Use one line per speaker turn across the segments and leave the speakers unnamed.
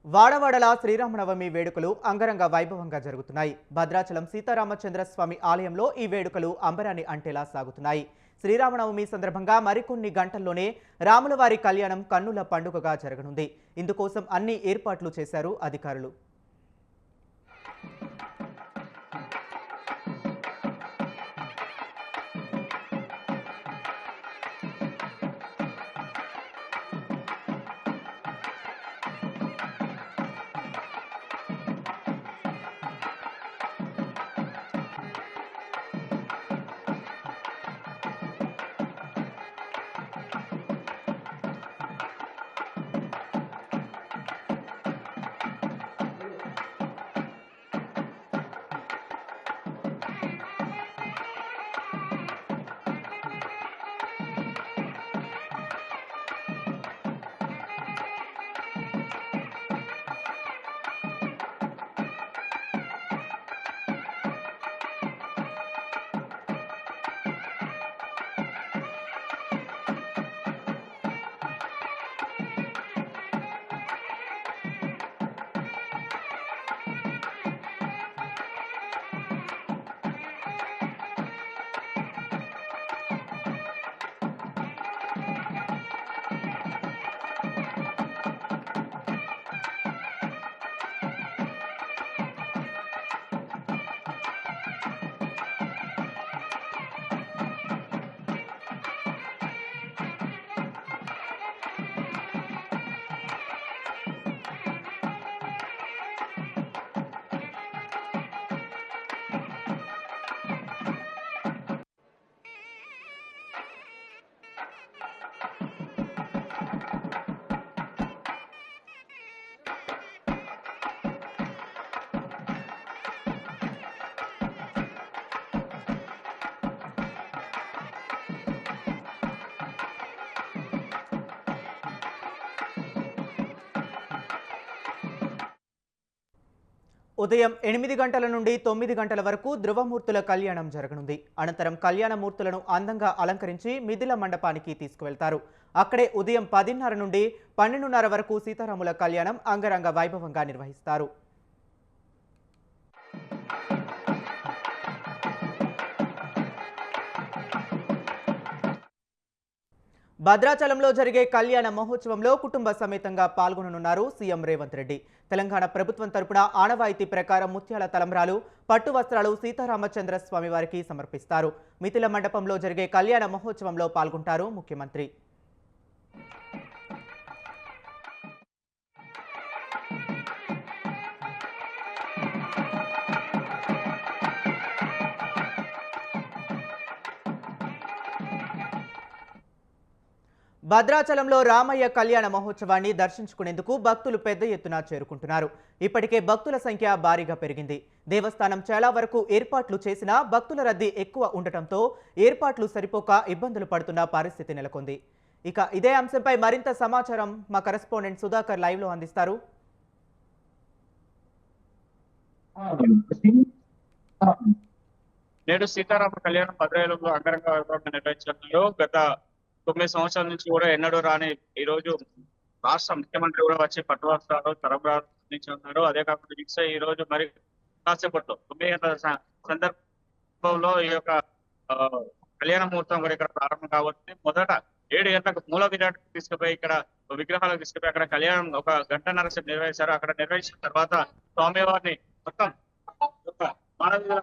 వాడవాడల శ్రీరామనవమి వేడుకలు అంగరంగ వైభవంగా జరుగుతున్నాయి. భద్రాచలం సీతారామచంద్ర స్వామి ఆలయంలో ఈ వేడుకలు అంబరాన్ని అంటేలా సాగుతున్నాయి. శ్రీరామనవమి సందర్భంగా మరికొన్ని గంటల్లోనే రాములవారి కళ్యాణం కన్నుల పండుగగా జరగనుంది. ఇందుకోసం అన్ని ఏర్పాట్లు చేశారు అధికారులు. ఉదయం 8 గంటల నుండి 9 గంటల వరకు ధృవమూర్తుల కళ్యాణం జరగనుంది. అనంతరం కళ్యాణమూర్తులను అందంగా అలంకరించి మిథిల మండపానికి తీసుకువెళ్తారు. అక్కడే ఉదయం 10:30 నుండి 12:30 వరకు సీతారాముల కళ్యాణం అంగరంగ వైభవంగా నిర్వహిస్తారు. భద్రాచలంలో జరిగే కళ్యాణ మహోత్సవంలో కుటుంబ సమేతంగా పాల్గొననున్నారు సీఎం రేవంత్ రెడ్డి. తెలంగాణ ప్రభుత్వం తరపున ఆనవాయితీ ప్రకారం ముత్యాల తలంబ్రాలు, పట్టు వస్త్రాలు సీతారామచంద్ర స్వామి వారికి సమర్పిస్తారు. మిథిల మండపంలో జరిగే కళ్యాణ మహోత్సవంలో పాల్గొంటారు ముఖ్యమంత్రి. భద్రాచలంలో రామయ్య కళ్యాణ మహోత్సవాన్ని దర్శించుకునేందుకు భక్తులు పెద్ద ఎత్తున చేరుకుంటున్నారు. ఇప్పటికే భక్తుల సంఖ్య భారీగా పెరిగింది. దేవస్థానం చాలా వరకు ఏర్పాట్లు చేసినా భక్తుల రద్దీ ఎక్కువ ఉండటంతో ఏర్పాట్లు సరిపోక ఇబ్బందులు పడుతున్న పరిస్థితి నెలకొంది. ఇక ఇదే అంశంపై మరింత సమాచారం మా కరెస్పాండెంట్ సుధాకర్ లైవ్ లో అందిస్తారు.
నేడు సీతారామ కళ్యాణం భద్రాచలంలో అంగరంగ వైభవంగా నిర్వహించుతున్నారు. గత 9 సంవత్సరాల నుంచి కూడా ఎన్నడూ రాని ఈ రోజు రాష్ట్ర ముఖ్యమంత్రి కూడా వచ్చి పట్టు వస్త్రాలు తలంబ్రాలు అందించున్నారు. అదే కాకుండా ఈ రోజు మరి కాసేపట్లో 9 గంటల సందర్భంలో ఈ యొక్క కళ్యాణ ముహూర్తం కూడా ఇక్కడ ప్రారంభం కాబట్టి మొదట 7 గంటలకు మూల విరాట్ తీసుకుపోయి ఇక్కడ విగ్రహాలకు తీసుకుపోయి అక్కడ కళ్యాణం 1 గంటన్నర సేపు నిర్వహించారు. అక్కడ నిర్వహించిన తర్వాత స్వామివారిని మొత్తం మానవ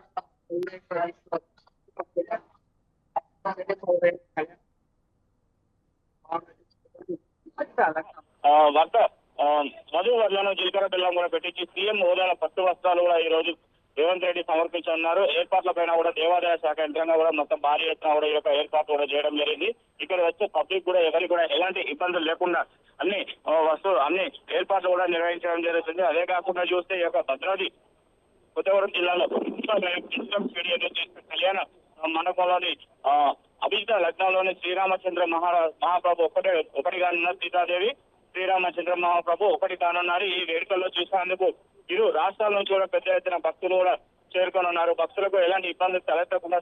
వధువర్లను జీలకర్ర బెల్లం కూడా పెట్టించి సీఎం హోదాల పట్టు వస్త్రాలు కూడా ఈ రోజు రేవంత్ రెడ్డి సమర్పించనున్నారు. ఏర్పాట్ల పైన కూడా దేవాదాయ శాఖ యంత్రంగా కూడా మొత్తం భారీ ఎత్తున కూడా ఈ యొక్క ఏర్పాట్లు కూడా చేయడం జరిగింది. ఇక్కడ వచ్చే పబ్లిక్ కూడా ఎవరికి కూడా ఎలాంటి ఇబ్బందులు లేకుండా అన్ని ఏర్పాట్లు కూడా నిర్వహించడం జరుగుతుంది. అదే కాకుండా చూస్తే ఈ యొక్క భద్రాద్రి కొత్తగూడెం జిల్లాలో కళ్యాణ మండపంలోని అభిజిత లగ్నంలోని శ్రీరామచంద్ర మహాప్రభు ఒకటి కానున్న సీతాదేవి శ్రీరామచంద్ర మహాప్రభు ఒకటి కానున్నారు. ఈ వేడుకల్లో చూసేందుకు ఇరు రాష్ట్రాల నుంచి కూడా పెద్ద ఎత్తున భక్తులు కూడా చేరుకొనున్నారు. భక్తులకు ఎలాంటి ఇబ్బందులు తలెత్తకుండా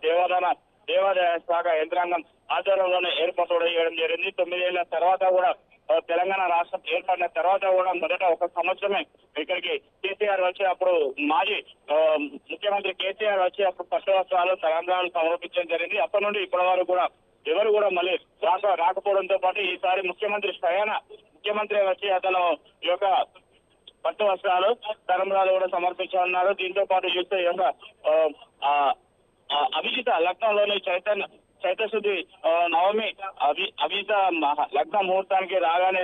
దేవాదాయ శాఖ యంత్రాంగం ఆధ్వర్యంలోనే ఏర్పాటు చేయడం జరిగింది. 9 ఏళ్ల తర్వాత కూడా తెలంగాణ రాష్ట్రం ఏర్పడిన తర్వాత కూడా మొదట ఒక సంవత్సరమే ఇక్కడికి కేసీఆర్ వచ్చి అప్పుడు మాజీ ముఖ్యమంత్రి కేసీఆర్ వచ్చి అప్పుడు పట్టు వస్త్రాలు తలంబ్రాలు సమర్పించడం జరిగింది. అప్పటి నుండి ఇప్పటి వరకు కూడా ఎవరు కూడా మళ్ళీ రాకపోవడంతో పాటు ఈసారి ముఖ్యమంత్రి వచ్చి అతను ఈ యొక్క పట్టు వస్త్రాలు తలంబ్రాలు కూడా సమర్పించనున్నారు. దీంతో పాటు చూస్తే ఈ యొక్క అభిజిత లగ్నంలోని చైతశుద్ధి నవమి అభిజిత లగ్న ముహూర్తానికి రాగానే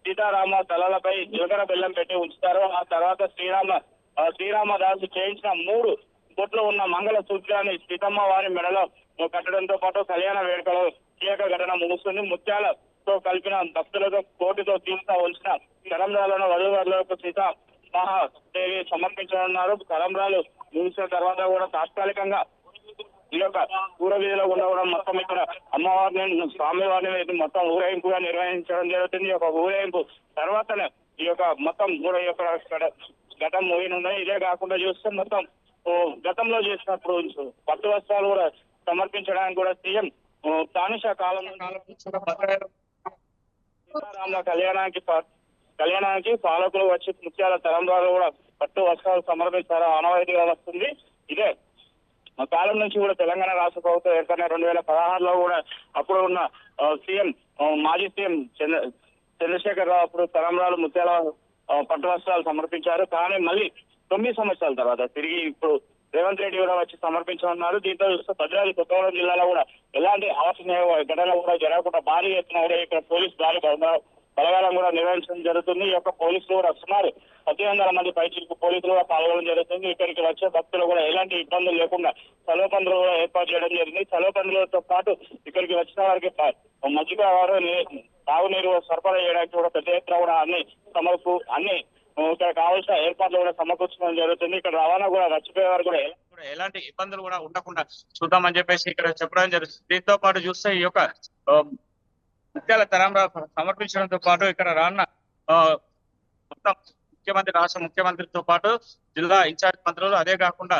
సీతారామ తలలపై జీలకర్ర బెల్లం పెట్టి ఉంచుతారు. ఆ తర్వాత శ్రీరామదాసు చేయించిన 3 బొట్లు ఉన్న మంగళ సూత్రాన్ని సీతమ్మ వారి మెడలో కట్టడంతో పాటు కళ్యాణ వేడుకలో కీలక ఘటన ముగుస్తుంది. ముత్యాలతో కలిపిన భక్తులతో కోటితో తీర్చ ఉంచిన తలంబ్రాలను వధూవరులకు సీత మహాదేవి సమర్పించనున్నారు. తలంబ్రాలు ముగిసిన తర్వాత కూడా తాత్కాలికంగా ఈ యొక్క ఊర వీధిలో కూడా మొత్తం ఇక్కడ అమ్మవారిని స్వామివారిని మొత్తం ఊరేగింపుగా నిర్వహించడం జరుగుతుంది. ఈ యొక్క ఊరేగింపు తర్వాతనే ఈ యొక్క మొత్తం కూడా ఈ యొక్క ఘటన ముగినున్నాయి. ఇదే కాకుండా చూస్తే మొత్తం గతంలో చేసినప్పుడు పట్టు వస్త్రాలు కూడా సమర్పించడానికి కూడా సీఎం తానిష సీతారాముల కళ్యాణానికి పాలకులు వచ్చి ముత్యాల తలంబ్రాలు కూడా పట్టు వస్త్రాలు సమర్పించారు ఆనవాయితీగా వస్తుంది. ఇదే కాలం నుంచి కూడా తెలంగాణ రాష్ట్ర ప్రభుత్వం ఏర్పడిన 2016లో కూడా అప్పుడు ఉన్న మాజీ సీఎం చంద్రశేఖర్ రావు అప్పుడు తలంబ్రాలు ముత్యాల పట్టు వస్త్రాలు సమర్పించారు. కానీ మళ్ళీ 9 సంవత్సరాల తర్వాత తిరిగి ఇప్పుడు రేవంత్ రెడ్డి కూడా వచ్చి సమర్పించనున్నారు. దీంతో చూస్తే భద్రాద్రి కొత్తగూడెం జిల్లాలో కూడా ఎలాంటి అవాంఛనీయ ఘటనలు కూడా జరగకుండా భారీ ఎత్తున కూడా ఇక్కడ పోలీసు బలగాలం కూడా నిర్వహించడం జరుగుతుంది. ఈ యొక్క పోలీసులు కూడా సుమారు 1800 మంది పైచిలకు పోలీసులు కూడా పాల్గొనడం జరుగుతుంది. ఇక్కడికి వచ్చే భక్తులు కూడా ఎలాంటి ఇబ్బందులు లేకుండా చలువ పందులు కూడా ఏర్పాటు చేయడం జరిగింది. చలువ పందులతో పాటు ఇక్కడికి వచ్చిన వారికి మజ్జిగ తాగునీరు సరఫరా చేయడానికి కూడా పెద్ద ఎత్తున కూడా అన్ని ఇక్కడ కావాల్సిన ఏర్పాట్లు కూడా సమకూర్చడం జరుగుతుంది. ఇక్కడ రవాణా కూడా వచ్చిపోయేవారు కూడా ఎలాంటి ఇబ్బందులు కూడా ఉండకుండా చూద్దామని చెప్పేసి ఇక్కడ చెప్పడం జరుగుతుంది. దీంతో పాటు చూస్తే ఈ యొక్క ముత్యాల తలంబ్రాలు సమర్పించడంతో పాటు ఇక్కడ రానున్న మొత్తం రాష్ట్ర ముఖ్యమంత్రితో పాటు జిల్లా ఇన్ఛార్జ్ మంత్రులు అదే కాకుండా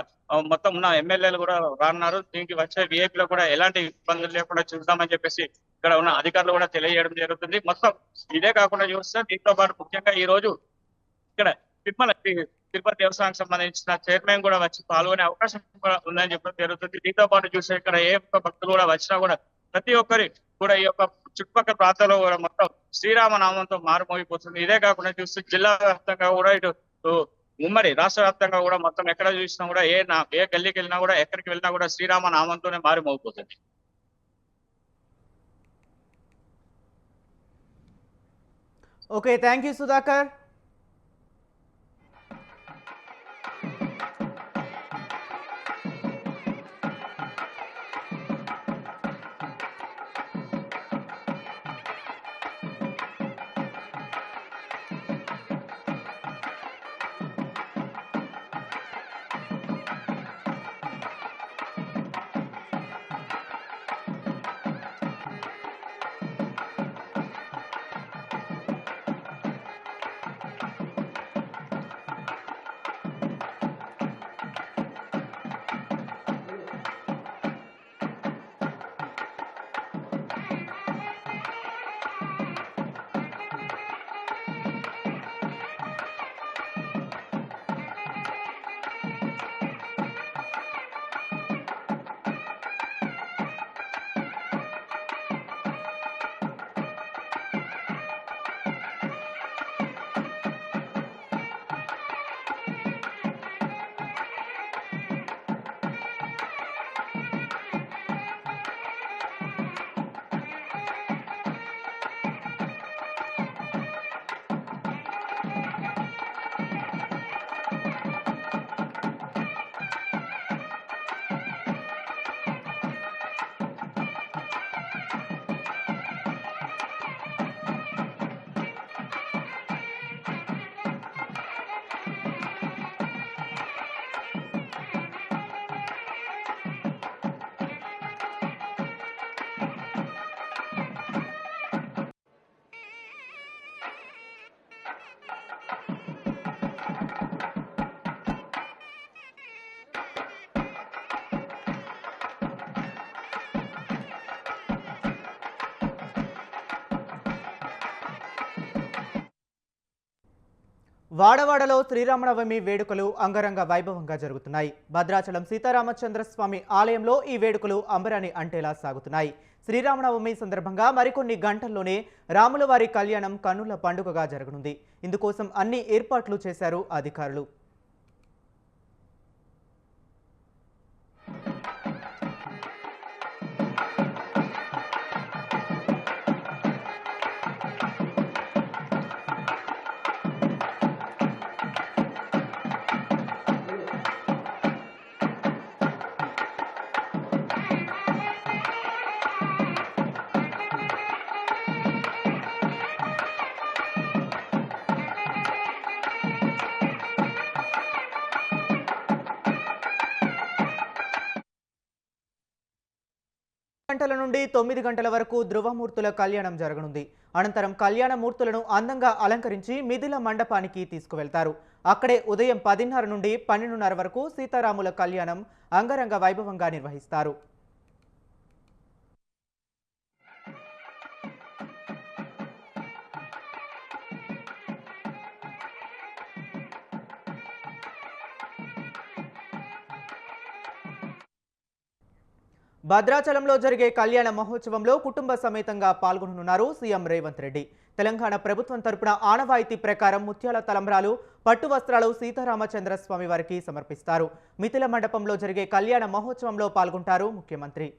మొత్తం ఉన్న ఎమ్మెల్యేలు కూడా రానున్నారు. దీనికి వచ్చే విఐపీలో కూడా ఎలాంటి ఇబ్బందులు లేకుండా చూద్దామని చెప్పేసి ఇక్కడ ఉన్న అధికారులు కూడా తెలియజేయడం జరుగుతుంది. మొత్తం ఇదే కాకుండా చూస్తే దీంతో పాటు ముఖ్యంగా ఈ రోజు ఇక్కడ తిరుపతి దేవస్థానానికి సంబంధించిన చైర్మన్ కూడా వచ్చి పాల్గొనే అవకాశం కూడా ఉందని చెప్పడం జరుగుతుంది. దీంతో పాటు చూస్తే ఇక్కడ ఏ ఒక్క భక్తులు కూడా వచ్చినా కూడా ప్రతి ఒక్కరి కూడా ఈ యొక్క చుట్టుపక్కల ప్రాంతాల్లో కూడా మొత్తం శ్రీరామ నామంతో మారుమోగిపోతుంది. ఇదే కాకుండా చూస్తే జిల్లా వ్యాప్తంగా కూడా ఇటు ఉమ్మడి రాష్ట్ర వ్యాప్తంగా కూడా మొత్తం ఎక్కడ చూసినా కూడా ఏ గల్లీకి వెళ్ళినా కూడా ఎక్కడికి వెళ్ళినా కూడా శ్రీరామ నామంతోనే మారుమోగిపోతుంది.
Okay, thank you Sudhakar. వాడవాడలో శ్రీరామనవమి వేడుకలు అంగరంగ వైభవంగా జరుగుతున్నాయి. భద్రాచలం సీతారామచంద్రస్వామి ఆలయంలో ఈ వేడుకలు అంబరాన్ని అంటేలా సాగుతున్నాయి. శ్రీరామనవమి సందర్భంగా మరికొన్ని గంటల్లోనే రాములవారి కళ్యాణం కన్నుల పండుగగా జరగనుంది. ఇందుకోసం అన్ని ఏర్పాట్లు చేశారు అధికారులు. గంటల నుండి 9 గంటల వరకు ధృవమూర్తుల కళ్యాణం జరగనుంది. అనంతరం కళ్యాణ మూర్తులను అందంగా అలంకరించి మిథిల మండపానికి తీసుకువెళ్తారు. అక్కడే ఉదయం 10:30 నుండి 12:30 వరకు సీతారాముల కళ్యాణం అంగరంగ వైభవంగా నిర్వహిస్తారు. భద్రాచలంలో జరిగే కళ్యాణ మహోత్సవంలో కుటుంబ సమేతంగా పాల్గొననున్నారు సీఎం రేవంత్ రెడ్డి. తెలంగాణ ప్రభుత్వం తరపున ఆనవాయితీ ప్రకారం ముత్యాల తలంబ్రాలు, పట్టు వస్త్రాలు సీతారామచంద్ర స్వామి వారికి సమర్పిస్తారు. మిథిల మండపంలో జరిగే కళ్యాణ మహోత్సవంలో పాల్గొంటారు ముఖ్యమంత్రి.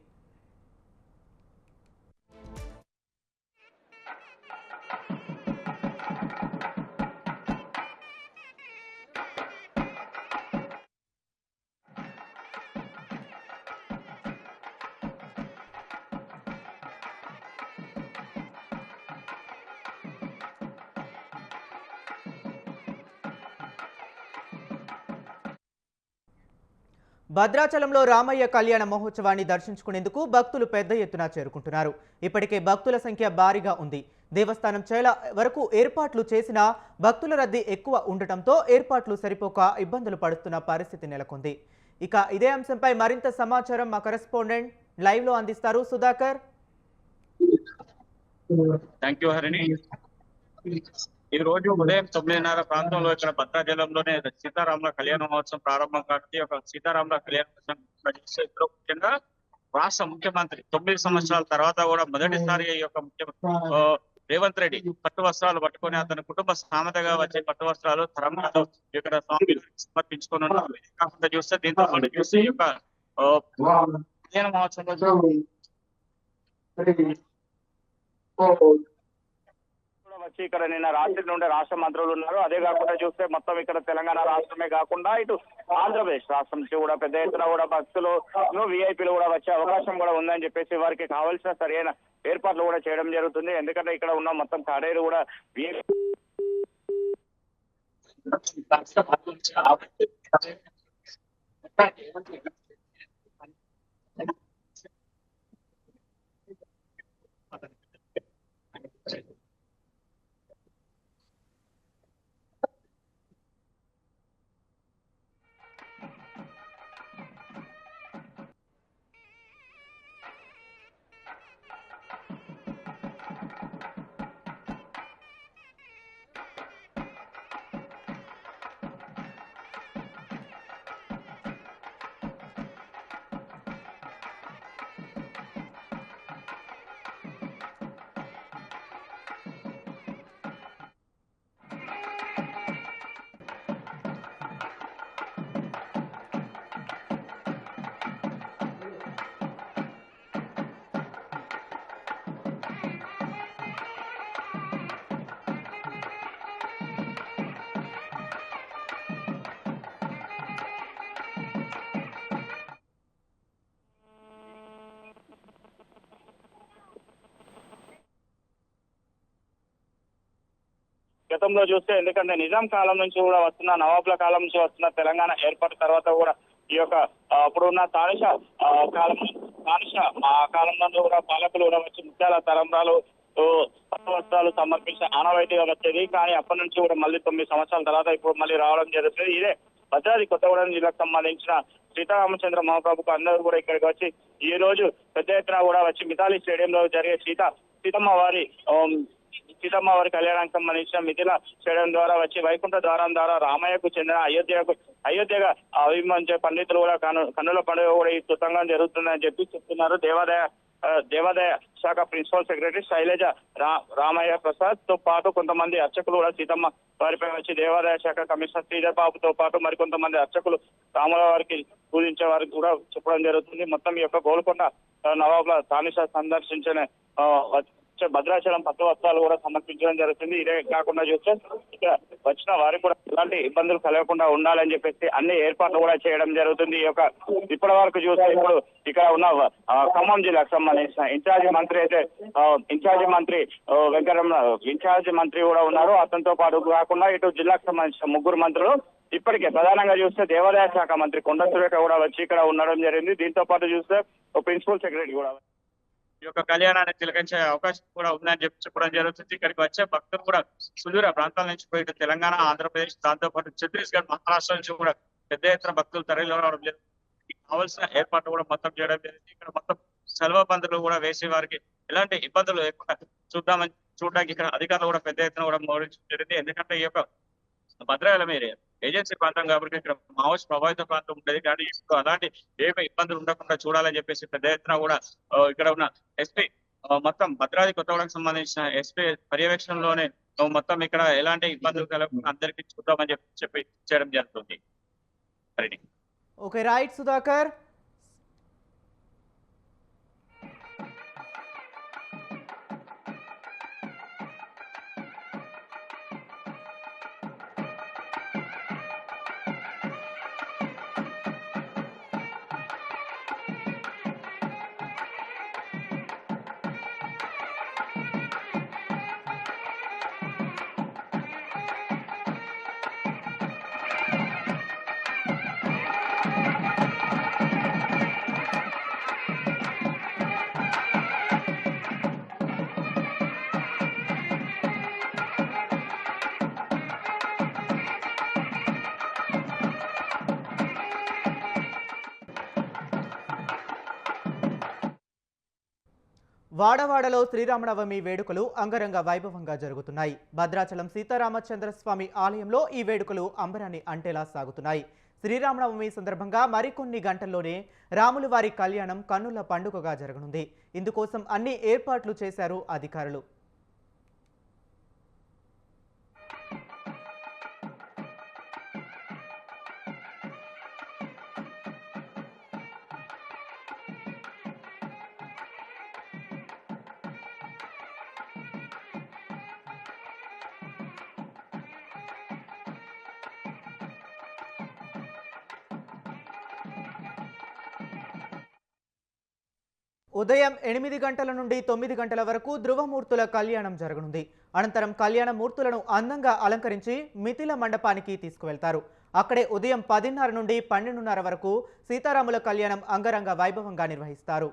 భద్రాచలంలో రామయ్య కళ్యాణ మహోత్సవాన్ని దర్శించుకునేందుకు భక్తులు పెద్ద ఎత్తున చేరుకుంటున్నారు. ఇప్పటికే భక్తుల సంఖ్య భారీగా ఉంది. దేవస్థానం చాలా వరకు ఏర్పాట్లు చేసినా భక్తుల రద్దీ ఎక్కువ ఉండటంతో ఏర్పాట్లు సరిపోక ఇబ్బందులు పడుతున్న పరిస్థితి నెలకొంది. ఇక ఇదే అంశంపై మరింత సమాచారం మా కరెస్పాండెంట్ లైవ్ లో అందిస్తారు సుధాకర్.
Thank you Harini. ఈ రోజు ఉదయం 9:30 ప్రాంతంలో ఇక్కడ భద్రాచలంలోనే సీతారాముల కళ్యాణ మహోత్సవం ప్రారంభం కాబట్టి ఒక సీతారాముల కళ్యాణ మహోత్సవం ముఖ్యంగా రాష్ట్ర ముఖ్యమంత్రి 9 సంవత్సరాల తర్వాత కూడా మొదటిసారి ఈ యొక్క రేవంత్ రెడ్డి పట్టు వస్త్రాలు పట్టుకొని అతని కుటుంబ సామెతగా వచ్చే పట్టు వస్త్రాలు తరంలో ఇక్కడ స్వామి సమర్పించుకొని ఉన్నారు. కాకుండా చూస్తే దీంతో పాటు చూస్తే ఈ యొక్క కళ్యాణ మహోత్సవం వచ్చి ఇక్కడ నిన్న రాత్రి నుండి రాష్ట్ర మంత్రులు ఉన్నారు. అదే కాకుండా చూస్తే మొత్తం ఇక్కడ తెలంగాణ రాష్ట్రమే కాకుండా ఇటు ఆంధ్రప్రదేశ్ రాష్ట్రం నుంచి కూడా పెద్ద ఎత్తున కూడా భక్తులు విఐపీలు కూడా వచ్చే అవకాశం కూడా ఉందని చెప్పేసి వారికి కావాల్సిన సరైన ఏర్పాట్లు కూడా చేయడం జరుగుతుంది. ఎందుకంటే ఇక్కడ ఉన్న మొత్తం కాడేరు కూడా విఐపీ గతంలో చూస్తే ఎందుకంటే నిజాం కాలం నుంచి కూడా వస్తున్న నవాబుల కాలం నుంచి వస్తున్న తెలంగాణ ఏర్పాటు తర్వాత కూడా ఈ యొక్క అప్పుడున్న తానిష ఆ కాలంలో కూడా పాలకులు కూడా వచ్చి ముత్యాల తలంబ్రాలు వస్త్రాలు సమర్పించిన ఆనవాయితీగా వచ్చేది. కానీ అప్పటి నుంచి కూడా మళ్ళీ 9 సంవత్సరాల తర్వాత ఇప్పుడు మళ్ళీ రావడం జరుగుతుంది. ఇదే భద్రాద్రి కొత్తగూడెం జిల్లాకు సంబంధించిన సీతారామచంద్ర మహాప్రభుకు అందరూ కూడా ఇక్కడికి వచ్చి ఈ రోజు పెద్ద ఎత్తున కూడా వచ్చి మిథాలి స్టేడియంలో జరిగే సీతమ్మ వారి సీతమ్మ వారి కళ్యాణానికి సంబంధించిన మిథిల స్టేడియం ద్వారా వచ్చి వైకుంఠ ద్వారం ద్వారా రామయ్యకు చెందిన అయోధ్యగా అభిమానించే పండితులు కూడా కన్నుల పండుగ కూడా ఈ సుతంగా జరుగుతుందని చెప్పి చెప్తున్నారు. దేవాదాయ శాఖ ప్రిన్సిపల్ సెక్రటరీ శైలజ రామయ్య ప్రసాద్ తో పాటు కొంతమంది అర్చకులు కూడా సీతమ్మ వారిపై వచ్చి దేవాదాయ శాఖ కమిషనర్ శ్రీధర్ బాబుతో పాటు మరికొంతమంది అర్చకులు రాముల వారికి పూజించే వారికి కూడా చెప్పడం జరుగుతుంది. మొత్తం ఈ యొక్క గోల్కొండ నవాబుల తానిషా సందర్శించిన భద్రాచలం పట్టు వస్త్రాలు కూడా సమర్పించడం జరుగుతుంది. ఇదే కాకుండా చూస్తే ఇక్కడ వచ్చిన వారికి కూడా ఎలాంటి ఇబ్బందులు కలగకుండా ఉండాలని చెప్పేసి అన్ని ఏర్పాట్లు కూడా చేయడం జరుగుతుంది. ఈ యొక్క ఇప్పటి వరకు చూస్తే ఇప్పుడు ఇక్కడ ఉన్న ఖమ్మం జిల్లాకు సంబంధించిన ఇన్ఛార్జి మంత్రి వెంకటరమణ ఇన్ఛార్జి మంత్రి కూడా ఉన్నారు. అతనితో పాటు కాకుండా ఇటు జిల్లాకు సంబంధించిన ముగ్గురు మంత్రులు ఇప్పటికే ప్రధానంగా చూస్తే దేవాదాయ శాఖ మంత్రి కొండ సురేఖ కూడా వచ్చి ఇక్కడ ఉండడం జరిగింది. దీంతో పాటు చూస్తే ప్రిన్సిపల్ సెక్రటరీ కూడా ఈ యొక్క కళ్యాణాన్ని తిలకించే అవకాశం కూడా ఉందని చెప్పడం జరుగుతుంది. ఇక్కడికి వచ్చే భక్తులు కూడా సుదూర ప్రాంతాల నుంచి పోయి తెలంగాణ, ఆంధ్రప్రదేశ్, దాంతో పాటు ఛత్తీస్గఢ్, మహారాష్ట్ర నుంచి కూడా పెద్ద ఎత్తున భక్తులు తరలి రావడం జరుగుతుంది. కావాల్సిన ఏర్పాట్లు కూడా మొత్తం చేయడం జరిగింది. ఇక్కడ మొత్తం సెలవు బంధువులు కూడా వేసే వారికి ఎలాంటి ఇబ్బందులు లేకుండా చూడడానికి ఇక్కడ అధికారులు కూడా పెద్ద ఎత్తున కూడా మోడించడం జరిగింది. ఎందుకంటే ఈ యొక్క భద్రాచలం ఏరియా ఏజెన్సీ ప్రాంతం కాబట్టి ఇక్కడ మావోయిస్ట్ ప్రభావిత ప్రాంతం ఉండేది. కానీ అలాంటి ఏమి ఇబ్బందులు ఉండకుండా చూడాలని చెప్పేసి పెద్ద ఎత్తున కూడా ఇక్కడ ఉన్న ఎస్పీ మొత్తం భద్రాద్రి కొత్తగూడెంకి సంబంధించిన ఎస్పీ పర్యవేక్షణలోనే మొత్తం ఇక్కడ ఎలాంటి ఇబ్బందులు కలగకుండా అందరికీ చూద్దామని చెప్పి చేయడం జరుగుతుంది.
Okay, right Sudhakar. వాడవాడలో శ్రీరామనవమి వేడుకలు అంగరంగ వైభవంగా జరుగుతున్నాయి. భద్రాచలం సీతారామచంద్రస్వామి ఆలయంలో ఈ వేడుకలు అంబరాన్ని అంటేలా సాగుతున్నాయి. శ్రీరామనవమి సందర్భంగా మరికొన్ని గంటల్లోనే రాముల వారి కళ్యాణం కన్నుల పండుగగా జరగనుంది. ఇందుకోసం అన్ని ఏర్పాట్లు చేశారు అధికారులు. ఉదయం 8 గంటల నుండి 9 గంటల వరకు ధ్రువమూర్తుల కళ్యాణం జరగనుంది. అనంతరం కళ్యాణ మూర్తులను అందంగా అలంకరించి మిథిల మండపానికి తీసుకువెళ్తారు. అక్కడే ఉదయం 10:30 నుండి 12:30 వరకు సీతారాముల కళ్యాణం అంగరంగ వైభవంగా నిర్వహిస్తారు.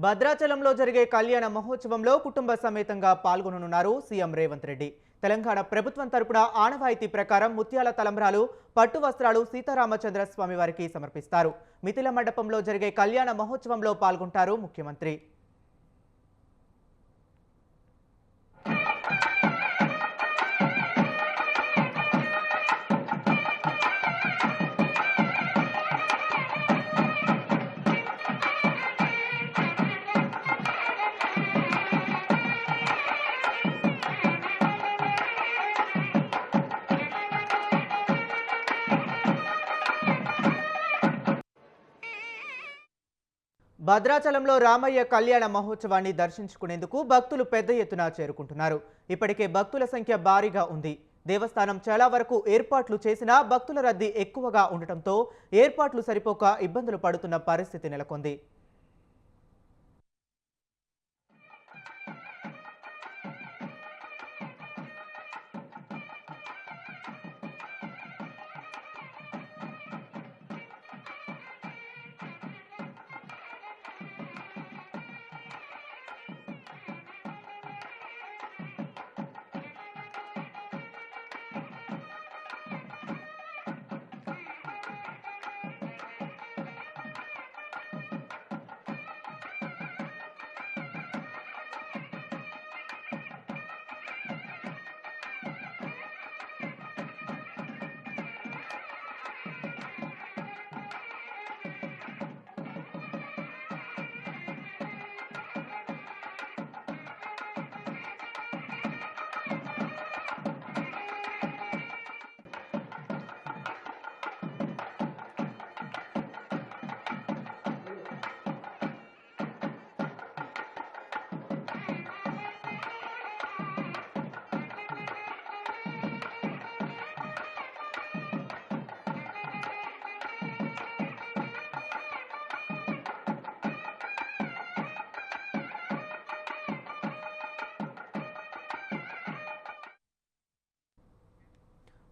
భద్రాచలంలో జరిగే కళ్యాణ మహోత్సవంలో కుటుంబ సమేతంగా పాల్గొననున్నారు సీఎం రేవంత్ రెడ్డి. తెలంగాణ ప్రభుత్వం తరపున ఆనవాయితీ ప్రకారం ముత్యాల తలంబ్రాలు, పట్టు వస్త్రాలు సీతారామచంద్ర స్వామి వారికి సమర్పిస్తారు. మిథిల మండపంలో జరిగే కళ్యాణ మహోత్సవంలో పాల్గొంటారు ముఖ్యమంత్రి. భద్రాచలంలో రామయ్య కళ్యాణ మహోత్సవాన్ని దర్శించుకునేందుకు భక్తులు పెద్ద ఎత్తున చేరుకుంటున్నారు. ఇప్పటికే భక్తుల సంఖ్య భారీగా ఉంది. దేవస్థానం చాలా వరకు ఏర్పాట్లు చేసినా భక్తుల రద్దీ ఎక్కువగా ఉండటంతో ఏర్పాట్లు సరిపోక ఇబ్బందులు పడుతున్న పరిస్థితి నెలకొంది.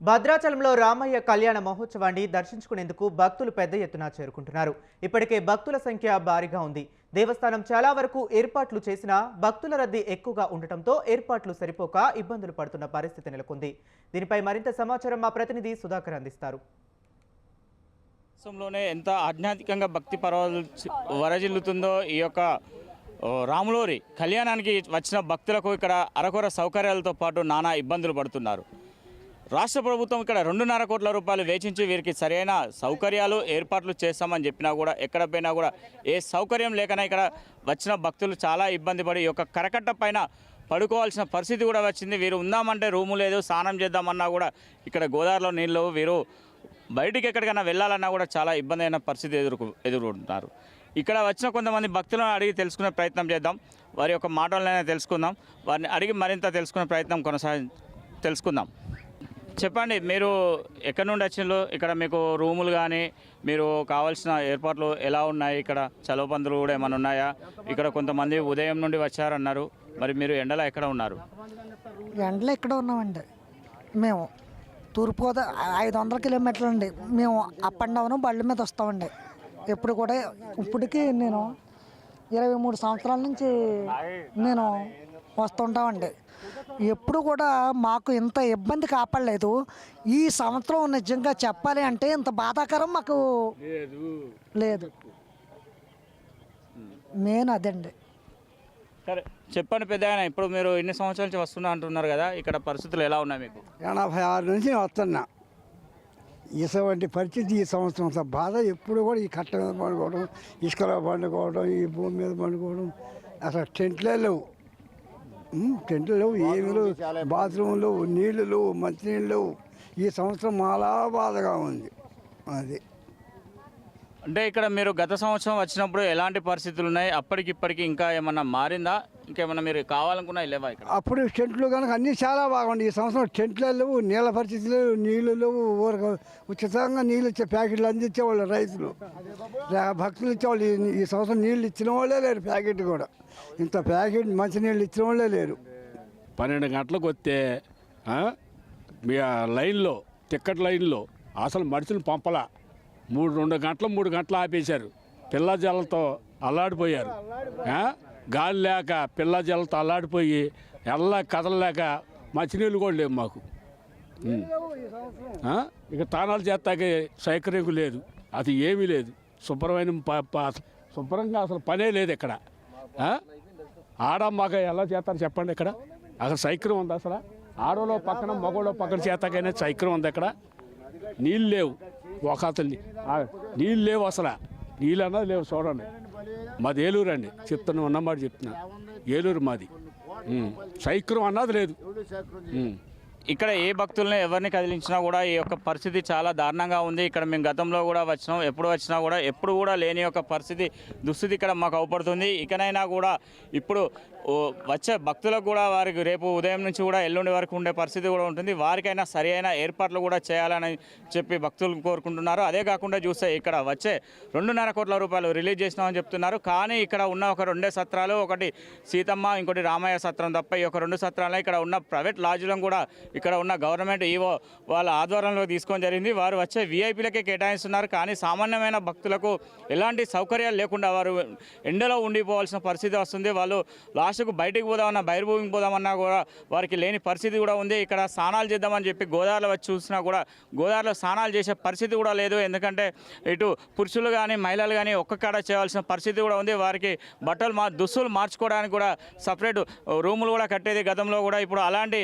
భద్రాచలంలో రామయ్య కళ్యాణ మహోత్సవాన్ని దర్శించుకునేందుకు భక్తులు పెద్ద ఎత్తున చేరుకుంటున్నారు. ఇప్పటికే భక్తుల సంఖ్య భారీగా ఉంది. దేవస్థానం చాలా వరకు ఏర్పాట్లు చేసినా భక్తుల రద్దీ ఎక్కువగా ఉండటంతో ఏర్పాట్లు సరిపోక ఇబ్బందులు పడుతున్న పరిస్థితి నెలకొంది. దీనిపై మరింత సమాచారం మా ప్రతినిధి సుధాకర్ అందిస్తారు.
దేశంలోనే ఎంత ఆధ్యాత్మికంగా భక్తి పర్వాలు వరజిల్లుతుందో ఈ యొక్క రాములోరి కళ్యాణానికి వచ్చిన భక్తులకు ఇక్కడ అరకొర సౌకర్యాలతో పాటు నానా ఇబ్బందులు పడుతున్నారు. రాష్ట్ర ప్రభుత్వం ఇక్కడ 2.5 కోట్ల రూపాయలు వేచించి వీరికి సరైన సౌకర్యాలు ఏర్పాట్లు చేస్తామని చెప్పినా కూడా ఎక్కడ పోయినా కూడా ఏ సౌకర్యం లేకనే ఇక్కడ వచ్చిన భక్తులు చాలా ఇబ్బంది పడి ఈ యొక్క కరకట్ట పైన పడుకోవాల్సిన పరిస్థితి కూడా వచ్చింది. వీరు ఉందామంటే రూము లేదు, స్నానం చేద్దామన్నా కూడా ఇక్కడ గోదావరిలో నీళ్ళు, వీరు బయటికి ఎక్కడికైనా వెళ్ళాలన్నా కూడా చాలా ఇబ్బంది అయిన పరిస్థితి ఎదుర్కొంటున్నారు. ఇక్కడ వచ్చిన కొంతమంది భక్తులను అడిగి తెలుసుకునే ప్రయత్నం చేద్దాం. వారి యొక్క మాటలైనా తెలుసుకుందాం. వారిని అడిగి మరింత తెలుసుకునే ప్రయత్నం తెలుసుకుందాం. చెప్పండి, మీరు ఎక్కడి నుండి వచ్చిండ్రు? ఇక్కడ మీకు రూములు కానీ మీరు కావాల్సిన ఏర్పాట్లు ఎలా ఉన్నాయి? ఇక్కడ చలవ పందులు కూడా ఏమైనా ఉన్నాయా? ఇక్కడ కొంతమంది ఉదయం నుండి వచ్చారన్నారు. మరి మీరు ఎండలో ఎక్కడ ఉన్నారు?
ఎండలో ఇక్కడ ఉన్నామండి. మేము తూర్పుగోదా 500 కిలోమీటర్లు అండి. మేము అప్ అండ్ డౌన్ బళ్ళ మీద వస్తామండి. ఎప్పుడు కూడా ఇప్పటికీ నేను 23 సంవత్సరాల నుంచి నేను వస్తుంటామండి. ఎప్పుడు కూడా మాకు ఇంత ఇబ్బంది కాపాడలేదు. ఈ సంవత్సరం నిజంగా చెప్పాలి అంటే ఇంత బాధాకరం మాకు లేదు. మెయిన్ అదండి.
సరే చెప్పండి పెద్దగా, ఇప్పుడు మీరు ఎన్ని సంవత్సరాల నుంచి వస్తున్నా అంటున్నారు కదా, ఇక్కడ పరిస్థితులు ఎలా ఉన్నాయి మీకు?
86 నుంచి వస్తున్నా. ఇటువంటి పరిస్థితి ఈ సంవత్సరం అంత బాధ ఎప్పుడు కూడా ఈ కట్ట మీద పండుకోవడం, ఇసుకలో పండుకోవడం, ఈ భూమి మీద పండుకోవడం. అసలు టెంట్లే లేవు, టెంట్లు లేవు, ఏమి లేవు, బాత్రూమ్లు, నీళ్ళు లేవు, మంచినీళ్ళు లేవు. ఈ సంవత్సరం చాలా బాధగా ఉంది. అది
అంటే ఇక్కడ మీరు గత సంవత్సరం వచ్చినప్పుడు ఎలాంటి పరిస్థితులు ఉన్నాయి? అప్పటికిప్పటికి ఇంకా ఏమన్నా మారిందా? ఇంకేమన్నా మీరు కావాలనుకున్నా లేవా ఇక్కడ?
అప్పుడు టెంట్లు కనుక అన్నీ చాలా బాగుంది. ఈ సంవత్సరం టెంట్లే లేవు, నీళ్ళ పరిస్థితి లేవు, నీళ్ళు లేవు. ఊరికి ఉచితంగా నీళ్ళు ఇచ్చే ప్యాకెట్లు అందించేవాళ్ళు రైతులు, భక్తులు ఇచ్చేవాళ్ళు. ఈ సంవత్సరం నీళ్ళు ఇచ్చిన వాళ్ళే లేరు, ప్యాకెట్ కూడా. ఇంత ప్యాకెట్ మంచినీళ్ళు ఇచ్చిన వాళ్ళే లేరు.
12 గంటలకు వస్తే మీ లైన్లో టిక్కెట్ లైన్లో అసలు మనుషులు పంపలా. 2 గంటలు 3 గంటలు ఆపేశారు. పిల్ల జల్లతో అల్లాడిపోయారు. గాలి లేక పిల్ల జల్లతో అల్లాడిపోయి ఎల్లా కదలలేక మంచినీళ్ళు కూడా లేవు మాకు. ఇక తానాలు చేస్తాకే సౌకర్యం లేదు, అది ఏమీ లేదు. శుభ్రంగా అసలు పనే లేదు ఇక్కడ. ఆడమ్మాక ఎలా చేస్తారు చెప్పండి? ఇక్కడ అసలు సౌకర్యం ఉంది? అసలు ఆడలో పక్కన మగోళ్ళ పక్కన చేతాకైనా సౌకర్యం ఉంది? ఇక్కడ నీళ్ళు లేవు. ఒక అతను నీళ్ళు లేవు, అసలు నీళ్ళు అన్నది లేవు. చూడండి, మాది ఏలూరు అండి, చెప్తున్నా, ఉన్నమాట చెప్తున్నా, ఏలూరు మాది. సౌకర్యం అన్నది లేదు.
ఇక్కడ ఏ భక్తుల్ని ఎవరిని కదిలించినా కూడా ఈ యొక్క పరిస్థితి చాలా దారుణంగా ఉంది. ఇక్కడ మేము గతంలో కూడా వచ్చినాం, ఎప్పుడు వచ్చినా కూడా ఎప్పుడు కూడా లేని యొక్క దుస్థితి ఇక్కడ మాకు అవపడుతుంది. ఇకనైనా కూడా ఇప్పుడు వచ్చే భక్తులకు కూడా వారికి రేపు ఉదయం నుంచి కూడా ఎల్లుండి వరకు ఉండే పరిస్థితి కూడా ఉంటుంది. వారికైనా సరి అయిన ఏర్పాట్లు కూడా చేయాలని చెప్పి భక్తులు కోరుకుంటున్నారు. అదే కాకుండా చూస్తే ఇక్కడ వచ్చే 2.5 కోట్ల రూపాయలు రిలీజ్ చేసినామని చెప్తున్నారు. కానీ ఇక్కడ ఉన్న ఒక 2 సత్రాలు, ఒకటి సీతమ్మ, ఇంకోటి రామయ్య సత్రం తప్ప ఈ యొక్క 2 సత్రాలు ఇక్కడ ఉన్న ప్రైవేట్ లాడ్జ్లను కూడా ఇక్కడ ఉన్న గవర్నమెంట్ ఈవో వాళ్ళ ఆధ్వర్యంలో తీసుకొని జరిగింది. వారు వచ్చే వీఐపీలకే కేటాయిస్తున్నారు. కానీ సామాన్యమైన భక్తులకు ఎలాంటి సౌకర్యాలు లేకుండా వారు ఎండలో ఉండిపోవాల్సిన పరిస్థితి వస్తుంది. వాళ్ళు లాస్ట్కు బయటికి పోదామన్నా, బహిర్భూమికి పోదామన్నా కూడా వారికి లేని పరిస్థితి కూడా ఉంది. ఇక్కడ స్నానాలు చేద్దామని చెప్పి గోదావరిలో వచ్చి చూసినా కూడా గోదావరిలో స్నానాలు చేసే పరిస్థితి కూడా లేదు. ఎందుకంటే ఇటు పురుషులు కానీ మహిళలు కానీ ఒక్క కాడ చేయవలసిన పరిస్థితి కూడా ఉంది. వారికి దుస్తులు మార్చుకోవడానికి కూడా సపరేట్ రూములు కూడా కట్టేది గతంలో కూడా. ఇప్పుడు అలాంటి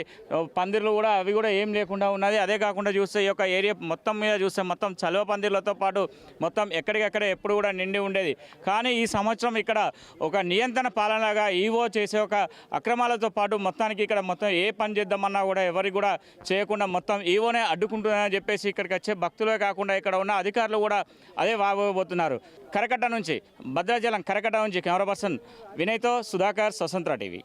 పందిర్లు కూడా అవి కూడా ఏం లేకుండా ఉన్నది. అదే కాకుండా చూస్తే ఈ యొక్క ఏరియా మొత్తం మీద చూస్తే మొత్తం చలువ పందిర్లతో పాటు మొత్తం ఎక్కడికక్కడ ఎప్పుడు కూడా నిండి ఉండేది. కానీ ఈ సంవత్సరం ఇక్కడ ఒక నియంత్రణ పాలనగా ఈవో చేసే ఒక అక్రమాలతో పాటు మొత్తానికి ఇక్కడ మొత్తం ఏ పని చేద్దామన్నా కూడా ఎవరికి కూడా చేయకుండా మొత్తం ఈవోనే అడ్డుకుంటున్నారని చెప్పేసి ఇక్కడికి వచ్చే భక్తులే కాకుండా ఇక్కడ ఉన్న అధికారులు కూడా అదే వాపోతున్నారు. కరకట్ట నుంచి భద్రాచలం కరకట్ట నుంచి కెమెరా పర్సన్ వినయ్తో సుధాకర్, స్వతంత్ర టీవీ.